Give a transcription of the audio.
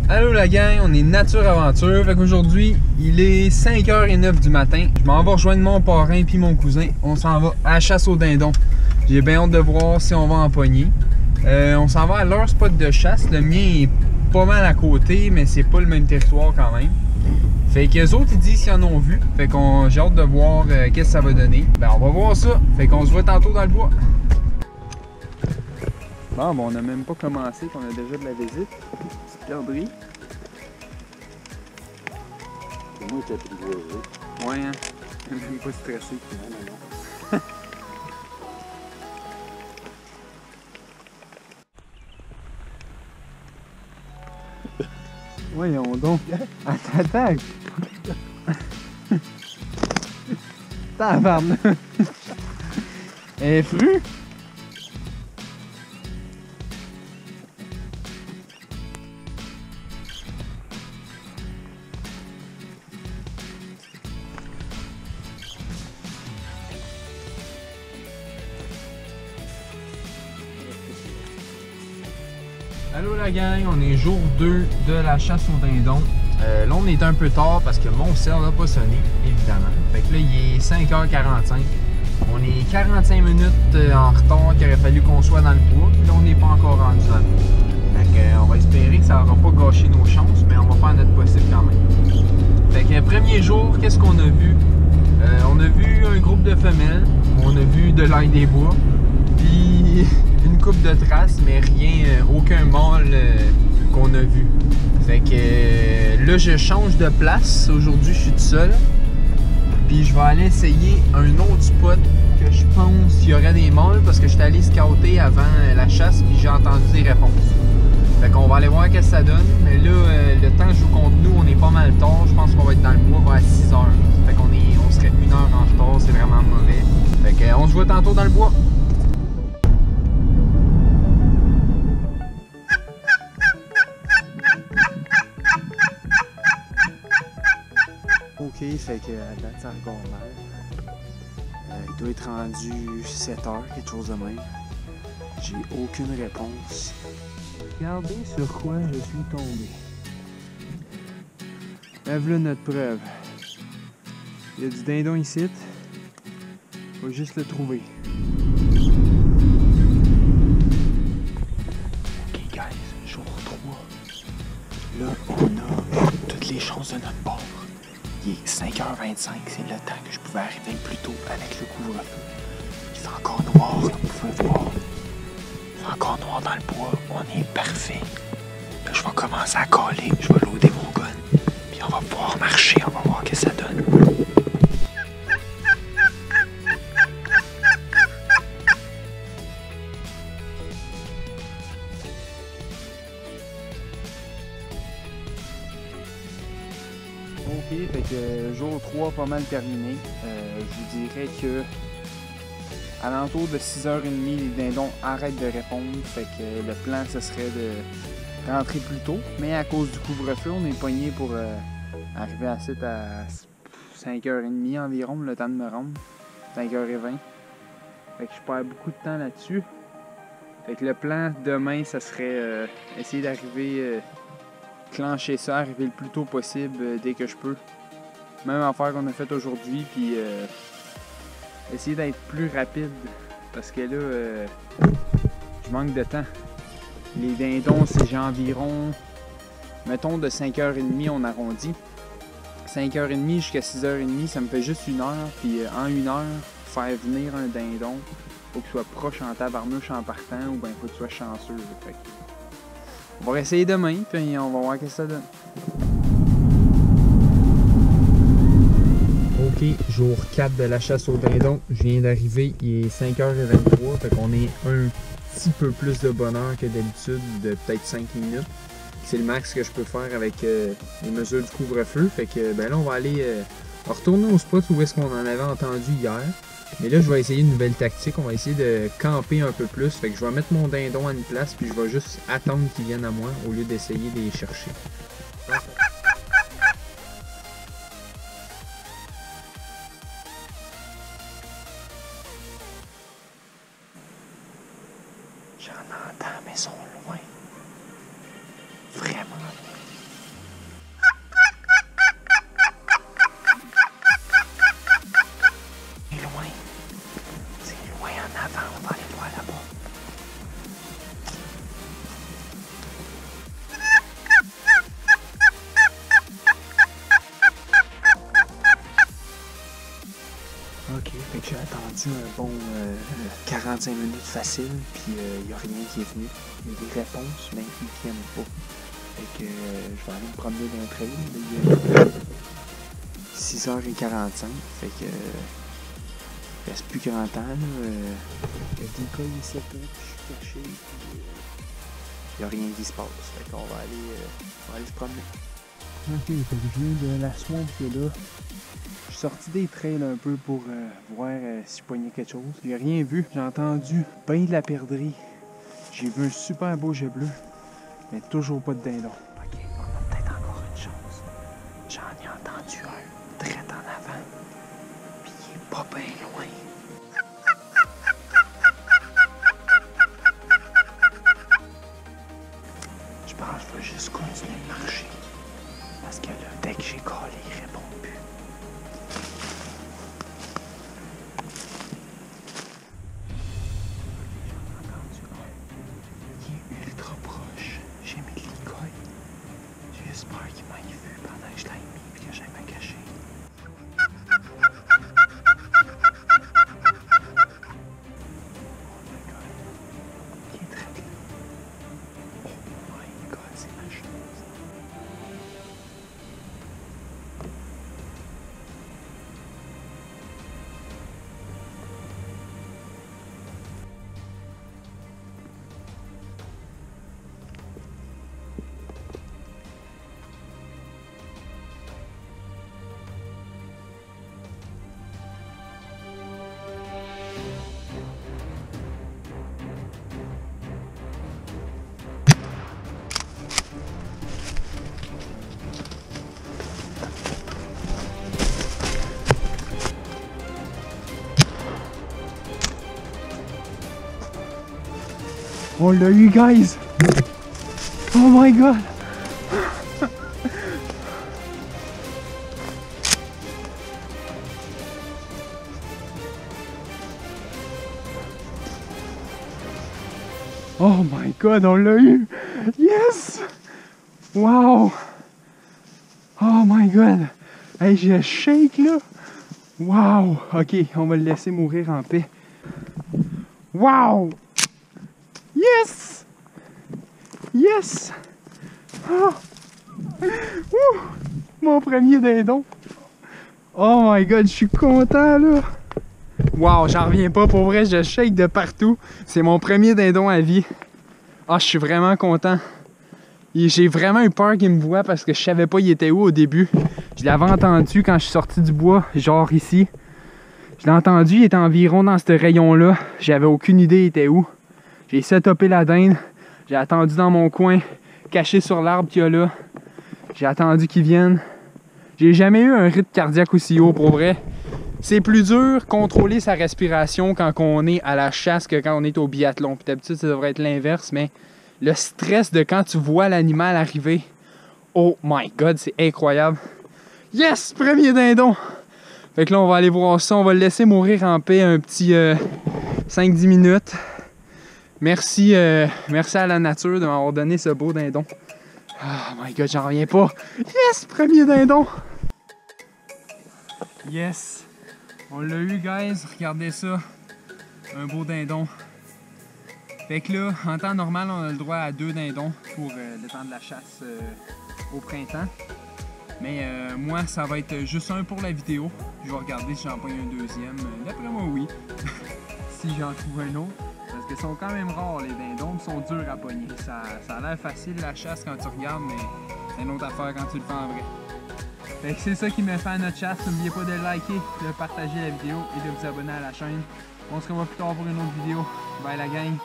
Allô la gang, on est Nature Aventure. Fait qu'aujourd'hui, il est 5h09 du matin. Je m'en vais rejoindre mon parrain puis mon cousin. On s'en va à la chasse aux dindons. J'ai bien hâte de voir si on va en pogner. On s'en va à leur spot de chasse. Le mien est pas mal à côté, mais c'est pas le même territoire quand même. Fait que les autres, ils disent qu'ils en ont vu. Fait qu'on j'ai hâte de voir qu'est-ce que ça va donner. Ben, on va voir ça. Fait qu'on se voit tantôt dans le bois. Bon, on n'a même pas commencé, qu'on a déjà de la visite. Petite garderie. Moi, j'étais apprivoisé. Ouais, hein? Même pas stressé. Non. Voyons donc. Attends. Tabarnak. Elle est frue. Allô la gang, on est jour 2 de la chasse aux dindons. Là on est un peu tard parce que mon cell n'a pas sonné, évidemment. Fait que là il est 5h45. On est 45 minutes en retard qu'il aurait fallu qu'on soit dans le bois. Puis là on n'est pas encore rendu dans le bois. Fait que on va espérer que ça n'aura pas gâché nos chances, mais on va faire notre possible quand même. Fait que premier jour, qu'est-ce qu'on a vu? On a vu un groupe de femelles, on a vu de l'ail des bois, puis une coupe de traces, mais rien, aucun mâle qu'on a vu. Fait que là, je change de place. Aujourd'hui, je suis tout seul. Puis je vais aller essayer un autre spot que je pense qu'il y aurait des mâles parce que j'étais allé scouter avant la chasse puis j'ai entendu des réponses. Fait qu'on va aller voir qu'est-ce que ça donne. Mais là, le temps joue contre nous, on est pas mal tard. Je pense qu'on va être dans le bois vers 6h. Fait qu'on serait 1 heure en retard, c'est vraiment mauvais. Fait qu'on se voit tantôt dans le bois. Ok, fait que à date c'est encore mal. Il doit être rendu 7h, quelque chose de même. J'ai aucune réponse. Regardez sur quoi je suis tombé. Voilà notre preuve. Il y a du dindon ici. Faut juste le trouver. Ok guys, jour 3. Là, on a toutes les chances de notre bord. Il est 5h25, c'est le temps que je pouvais arriver le plus tôt avec le couvre-feu. Il fait encore noir, comme vous pouvez voir. Il fait encore noir dans le bois, on est parfait. Là, je vais commencer à caler, je vais loader mon gun. Puis on va pouvoir marcher, on va voir ce que ça donne. Ok, fait que jour 3 pas mal terminé. Je vous dirais que à l'entour de 6h30, les dindons arrêtent de répondre. Fait que le plan ce serait de rentrer plus tôt. Mais à cause du couvre-feu, on est pogné pour arriver à site à 5h30 environ, le temps de me rendre. 5h20. Fait que je perds beaucoup de temps là-dessus. Fait que le plan demain, ça serait essayer d'arriver. Clencher ça, arriver le plus tôt possible dès que je peux. Même affaire qu'on a fait aujourd'hui, puis essayer d'être plus rapide parce que là, je manque de temps. Les dindons, c'est environ, mettons de 5h30, on arrondit. 5h30 jusqu'à 6h30, ça me fait juste 1 heure, puis en 1 heure, faire venir un dindon, faut qu'il soit proche en tabarnouche en partant, ou bien faut qu'il soit chanceux. Fait que on va essayer demain, puis on va voir ce que ça donne. Ok, jour 4 de la chasse aux dindons. Je viens d'arriver, il est 5h23, fait qu'on est un petit peu plus de bonheur que d'habitude, de peut-être 5 minutes. C'est le max que je peux faire avec les mesures du couvre-feu. Fait que ben là, on va aller retourner au spot où est-ce qu'on en avait entendu hier. Mais là, je vais essayer une nouvelle tactique. On va essayer de camper un peu plus. Fait que je vais mettre mon dindon à une place, puis je vais juste attendre qu'ils viennent à moi au lieu d'essayer de les chercher. J'en entends, mais ils sont loin. Vraiment loin. attendu un bon 45 minutes facile, puis il n'y a rien qui est venu. Il y a des réponses, mais ils ne viennent pas. Fait que je vais aller me promener dans le trail. Il est 6h45, fait que il reste plus grand temps. Il y a des cas ici, puis je suis caché, puis il n'y a rien qui se passe. Fait qu'on va aller se promener. Ok, fait que je viens de la swamp qui est là. Je suis sorti des trails un peu pour voir si je poignais quelque chose. J'ai rien vu. J'ai entendu bien de la perdrix. J'ai vu un super beau jet bleu, mais toujours pas de dindon. Ok, on a peut-être encore une chance. J'en ai entendu un très en avant, puis il est pas bien loin. Je pense que je vais juste continuer de marcher, parce que là, dès que j'ai collé, il répond plus. J'espère qu'il m'a vu pendant que je l'ai mis et que j'aille me cacher. Oh my god. Il est très bien. Oh my god, c'est ma chance. On l'a eu, guys! Oh my god! Oh my god, on l'a eu! Yes! Wow! Oh my god! Hey, j'ai un shake là! Wow! Ok, on va le laisser mourir en paix. Wow! Yes! Yes! Oh! Ouh! Mon premier dindon! Oh my god, je suis content là! Wow, j'en reviens pas, pour vrai, je shake de partout. C'est mon premier dindon à vie. Ah, je suis vraiment content. J'ai vraiment eu peur qu'il me voie parce que je savais pas il était où au début. Je l'avais entendu quand je suis sorti du bois, genre ici. Je l'ai entendu, il était environ dans ce rayon-là. J'avais aucune idée il était où. J'ai setupé la dinde. J'ai attendu dans mon coin, caché sur l'arbre qu'il y a là. J'ai attendu qu'il vienne. J'ai jamais eu un rythme cardiaque aussi haut, pour vrai. C'est plus dur contrôler sa respiration quand on est à la chasse que quand on est au biathlon. Puis d'habitude, ça devrait être l'inverse, mais le stress de quand tu vois l'animal arriver, oh my god, c'est incroyable. Yes! Premier dindon! Fait que là, on va aller voir ça. On va le laisser mourir en paix un petit 5-10 minutes. Merci, merci à la nature de m'avoir donné ce beau dindon. Oh my god, j'en reviens pas. Yes! Premier dindon! Yes! On l'a eu, guys. Regardez ça. Un beau dindon. Fait que là, en temps normal, on a le droit à 2 dindons pour le temps de la chasse au printemps. Mais moi, ça va être juste un pour la vidéo. Je vais regarder si j'en prends un deuxième. D'après moi, oui. Si j'en trouve un autre. Parce qu'ils sont quand même rares, les dindons. Ils sont durs à pogner. Ça a l'air facile, la chasse, quand tu regardes, mais c'est une autre affaire quand tu le fais en vrai. Fait que c'est ça qui me fait à notre chasse. N'oubliez pas de liker, de partager la vidéo et de vous abonner à la chaîne. On se revoit plus tard pour une autre vidéo. Bye la gang!